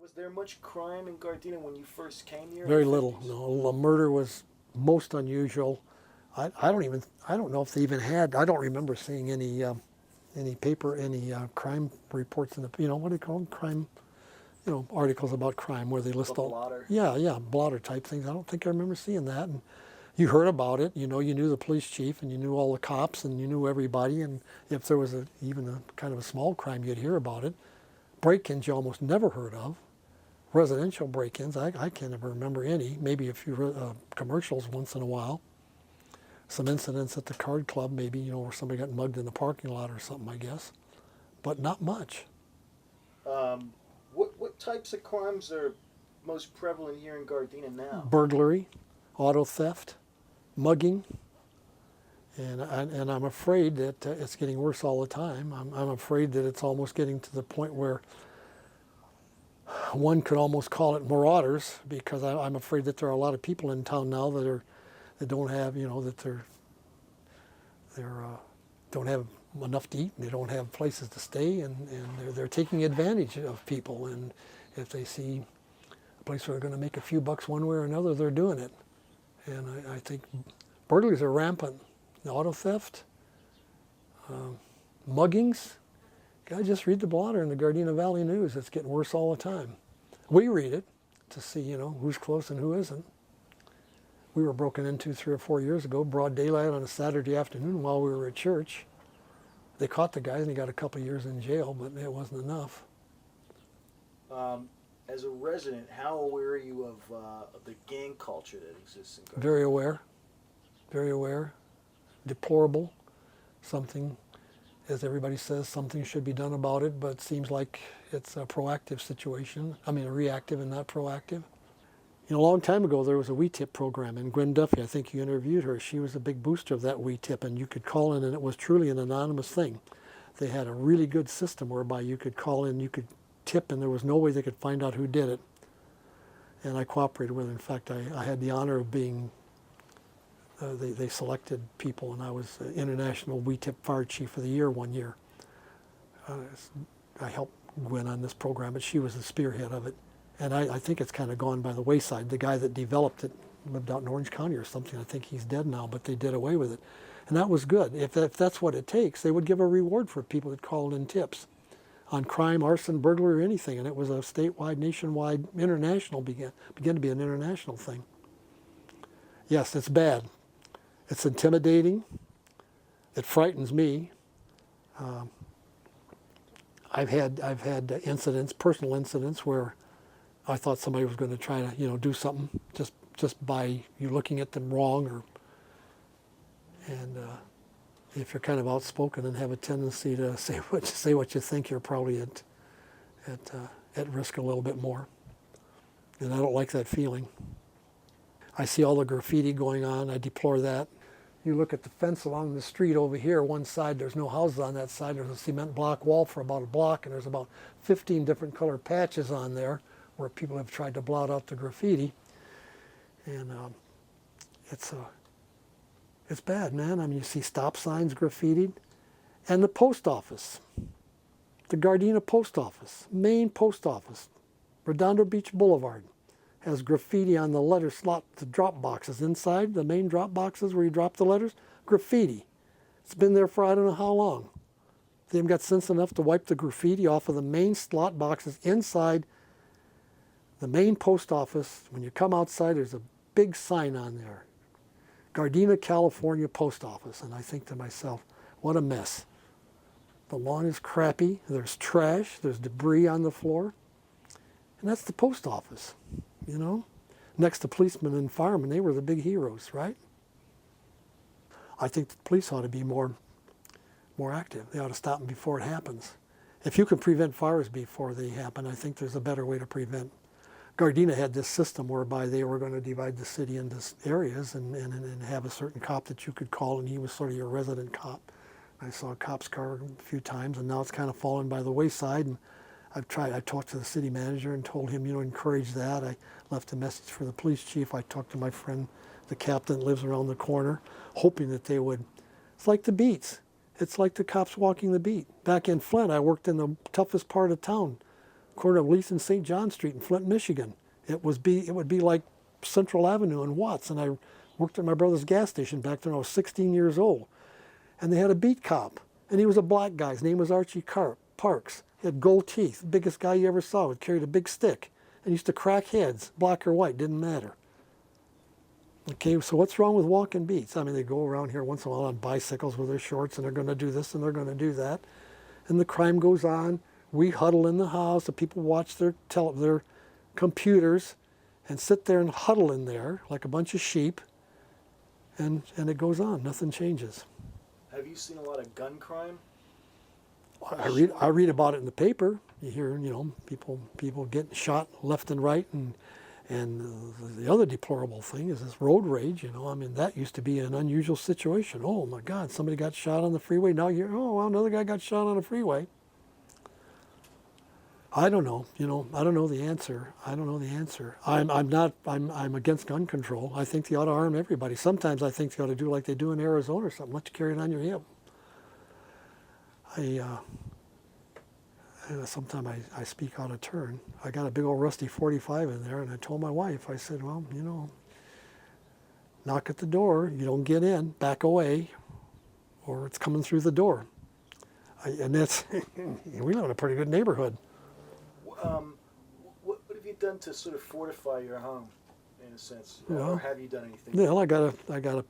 Was there much crime in Gardena when you first came here? Very little. No, a murder was most unusual. I don't know if they even had. I don't remember seeing any paper, any crime reports in the, what do they call them? Crime, articles about crime where they list The all. blotter. Yeah, blotter type things. I don't think I remember seeing that. And you heard about it. You knew the police chief and you knew all the cops and you knew everybody. And if there was even a kind of a small crime, you'd hear about it. Break-ins you almost never heard of. Residential break-ins, I can't ever remember any. Maybe a few commercials once in a while. Some incidents at the card club, maybe, where somebody got mugged in the parking lot or something, I guess. But not much. What types of crimes are most prevalent here in Gardena now? Burglary, auto theft, mugging, and I'm afraid that it's getting worse all the time. I'm afraid that it's almost getting to the point where one could almost call it marauders, because I'm afraid that there are a lot of people in town now that don't have, that don't have enough to eat, and they don't have places to stay, and they're taking advantage of people. And if they see a place where they're going to make a few bucks one way or another, they're doing it. And I think burglaries are rampant. Auto theft, muggings. I just read the blotter in the Gardena Valley News. It's getting worse all the time. We read it to see, who's close and who isn't. We were broken into 3 or 4 years ago, broad daylight on a Saturday afternoon while we were at church. They caught the guy and he got a couple of years in jail, but it wasn't enough. As a resident, how aware are you of the gang culture that exists in Gardena? Very aware. Very aware. Deplorable. Something, as everybody says, something should be done about it, but it seems like it's a proactive situation. I mean, a reactive and not proactive. A long time ago, there was a WeTip program, and Gwen Duffy, I think you interviewed her. She was a big booster of that WeTip, and you could call in, and it was truly an anonymous thing. They had a really good system whereby you could call in, you could tip, and there was no way they could find out who did it. And I cooperated with it. In fact, I had the honor of being, they selected people, and I was International WeTip Fire Chief of the Year one year. I helped Gwen on this program, but she was the spearhead of it. And I think it's kind of gone by the wayside. The guy that developed it lived out in Orange County or something. I think he's dead now, but they did away with it. And that was good. If that's what it takes, they would give a reward for people that called in tips on crime, arson, burglary, or anything. And it was a statewide, nationwide, international, began to be an international thing. Yes, it's bad. It's intimidating. It frightens me. I've had incidents, personal incidents, where I thought somebody was going to try to, do something just by you looking at them wrong, and if you're kind of outspoken and have a tendency to say what you think, you're probably at risk a little bit more. And I don't like that feeling. I see all the graffiti going on. I deplore that. You look at the fence along the street over here, one side, there's no houses on that side. There's a cement block wall for about a block, and there's about 15 different color patches on there where people have tried to blot out the graffiti. And it's bad, man. I mean, you see stop signs graffitied. And the post office, the Gardena post office, main post office, Redondo Beach Boulevard, has graffiti on the letter slot, the drop boxes inside, the main drop boxes where you drop the letters, graffiti. It's been there for I don't know how long. They haven't got sense enough to wipe the graffiti off of the main slot boxes inside the main post office. When you come outside, there's a big sign on there, Gardena, California Post Office. And I think to myself, what a mess. The lawn is crappy, there's trash, there's debris on the floor. And that's the post office, Next to policemen and firemen, they were the big heroes, right? I think the police ought to be more active. They ought to stop them before it happens. If you can prevent fires before they happen, I think there's a better way to prevent. Gardena had this system whereby they were going to divide the city into areas and have a certain cop that you could call, and he was sort of your resident cop. I saw a cop's car a few times, and now it's kind of fallen by the wayside. And I talked to the city manager and told him, encourage that. I left a message for the police chief. I talked to my friend, the captain that lives around the corner, hoping that they would. It's like the beats. It's like the cops walking the beat. Back in Flint, I worked in the toughest part of town, corner of Leith and St. John Street in Flint, Michigan. It would be like Central Avenue in Watts, and I worked at my brother's gas station back then. I was 16 years old, and they had a beat cop, and he was a black guy. His name was Archie Parks. He had gold teeth, biggest guy you ever saw. He carried a big stick, and used to crack heads, black or white, didn't matter. Okay, so what's wrong with walking beats? I mean, they go around here once in a while on bicycles with their shorts, and they're going to do this and they're going to do that, and the crime goes on. We huddle in the house. The people watch their computers, and sit there and huddle in there like a bunch of sheep, and it goes on. Nothing changes. Have you seen a lot of gun crime? I read about it in the paper. You hear, people getting shot left and right, and the other deplorable thing is this road rage. I mean, that used to be an unusual situation. Oh my God, somebody got shot on the freeway. Now another guy got shot on the freeway. I don't know. I don't know the answer. I'm against gun control. I think they ought to arm everybody. Sometimes I think they ought to do like they do in Arizona or something. Let you carry it on your hip. Sometimes I speak out of turn. I got a big old rusty 45 in there, and I told my wife, I said, well, knock at the door. You don't get in, back away, or it's coming through the door. And that's, we live in a pretty good neighborhood. What have you done to sort of fortify your home, in a sense, Well, or have you done anything? Yeah, I got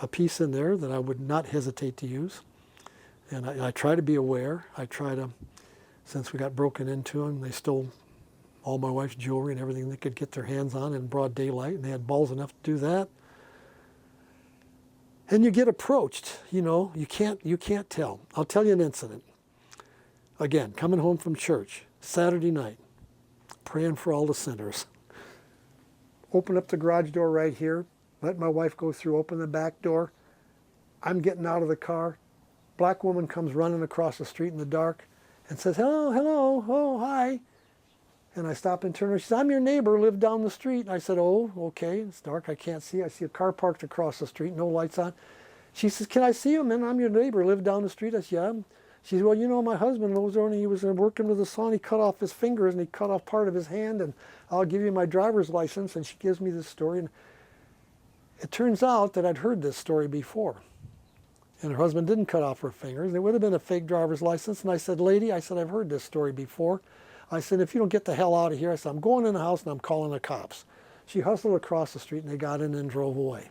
a piece in there that I would not hesitate to use, and I try to be aware. I try to, since we got broken into and they stole all my wife's jewelry and everything they could get their hands on in broad daylight, and they had balls enough to do that. And you get approached, you can't tell. I'll tell you an incident. Again, coming home from church, Saturday night, praying for all the sinners. Open up the garage door right here, let my wife go through, open the back door. I'm getting out of the car. Black woman comes running across the street in the dark and says, hello, oh, hi. And I stop and turn her. She says, I'm your neighbor, live down the street. And I said, oh, okay, it's dark, I can't see. I see a car parked across the street, no lights on. She says, can I see you, man? I'm your neighbor, live down the street. I said, yeah. She said, well, my husband was there and he was working with a saw, he cut off his fingers and he cut off part of his hand, and I'll give you my driver's license. And she gives me this story. And it turns out that I'd heard this story before. And her husband didn't cut off her fingers. It would have been a fake driver's license. And I said, lady, I've heard this story before. I said, if you don't get the hell out of here, I said, I'm going in the house and I'm calling the cops. She hustled across the street and they got in and drove away.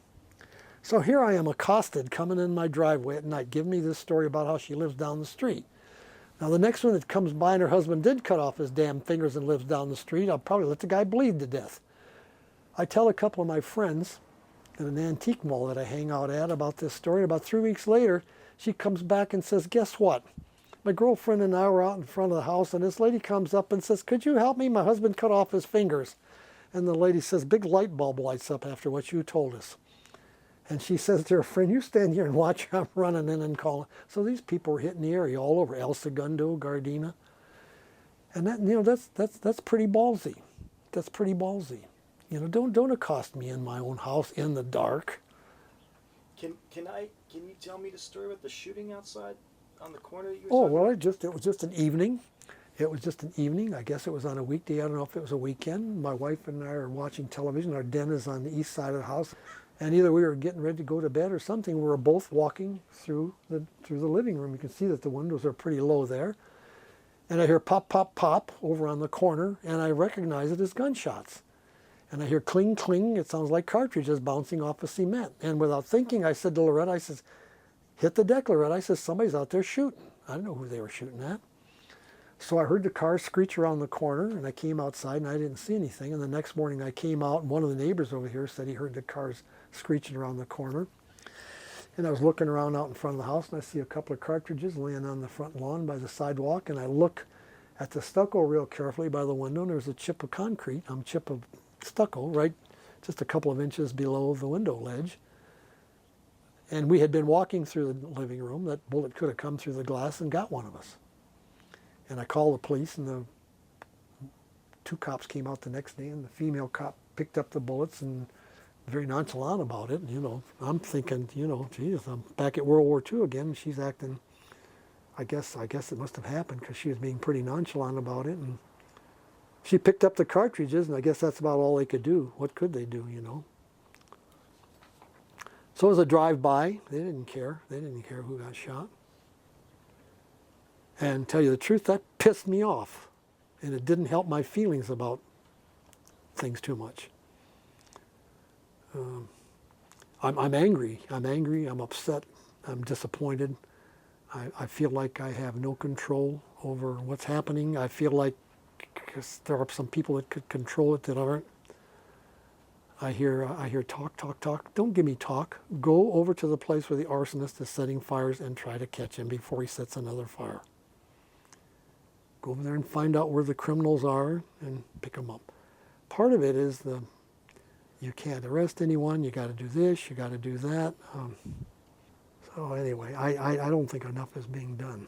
So here I am accosted coming in my driveway at night, giving me this story about how she lives down the street. Now the next one that comes by and her husband did cut off his damn fingers and lives down the street, I'll probably let the guy bleed to death. I tell a couple of my friends at an antique mall that I hang out at about this story. About 3 weeks later, she comes back and says, guess what? My girlfriend and I were out in front of the house, and this lady comes up and says, could you help me? My husband cut off his fingers. And the lady says, big light bulb lights up after what you told us. And she says to her friend, you stand here and watch. I'm running in and calling. So these people were hitting the area all over, El Segundo, Gardena. And that, that's pretty ballsy. That's pretty ballsy. Don't accost me in my own house in the dark. Can you tell me the story about the shooting outside on the corner that you were Oh, talking well, about? it was just an evening. It was just an evening. I guess it was on a weekday. I don't know if it was a weekend. My wife and I are watching television. Our den is on the east side of the house. And either we were getting ready to go to bed or something. We were both walking through the living room. You can see that the windows are pretty low there. And I hear pop, pop, pop over on the corner, and I recognize it as gunshots. And I hear cling, cling. It sounds like cartridges bouncing off of cement. And without thinking, I said to Loretta, I says, hit the deck, Loretta. I says, somebody's out there shooting. I didn't know who they were shooting at. So I heard the car screech around the corner, and I came outside, and I didn't see anything. And the next morning I came out, and one of the neighbors over here said he heard the cars screeching around the corner. And I was looking around out in front of the house, and I see a couple of cartridges laying on the front lawn by the sidewalk. And I look at the stucco real carefully by the window, and there's a chip of concrete, chip of stucco, right just a couple of inches below the window ledge. And we had been walking through the living room. That bullet could have come through the glass and got one of us. And I called the police, and the two cops came out the next day, and the female cop picked up the bullets and very nonchalant about it. I'm thinking, geez, I'm back at World War II again. She's acting, I guess it must have happened because she was being pretty nonchalant about it. And She picked up the cartridges, and I guess that's about all they could do. What could they do, you know? So it was a drive-by. They didn't care. They didn't care who got shot. And tell you the truth, that pissed me off. And it didn't help my feelings about things too much. I'm angry. I'm angry. I'm upset. I'm disappointed. I feel like I have no control over what's happening. I feel like there are some people that could control it that aren't. I hear talk, talk, talk. Don't give me talk. Go over to the place where the arsonist is setting fires and try to catch him before he sets another fire. Go over there and find out where the criminals are and pick them up. Part of it is you can't arrest anyone. You got to do this. You got to do that. So anyway, I don't think enough is being done.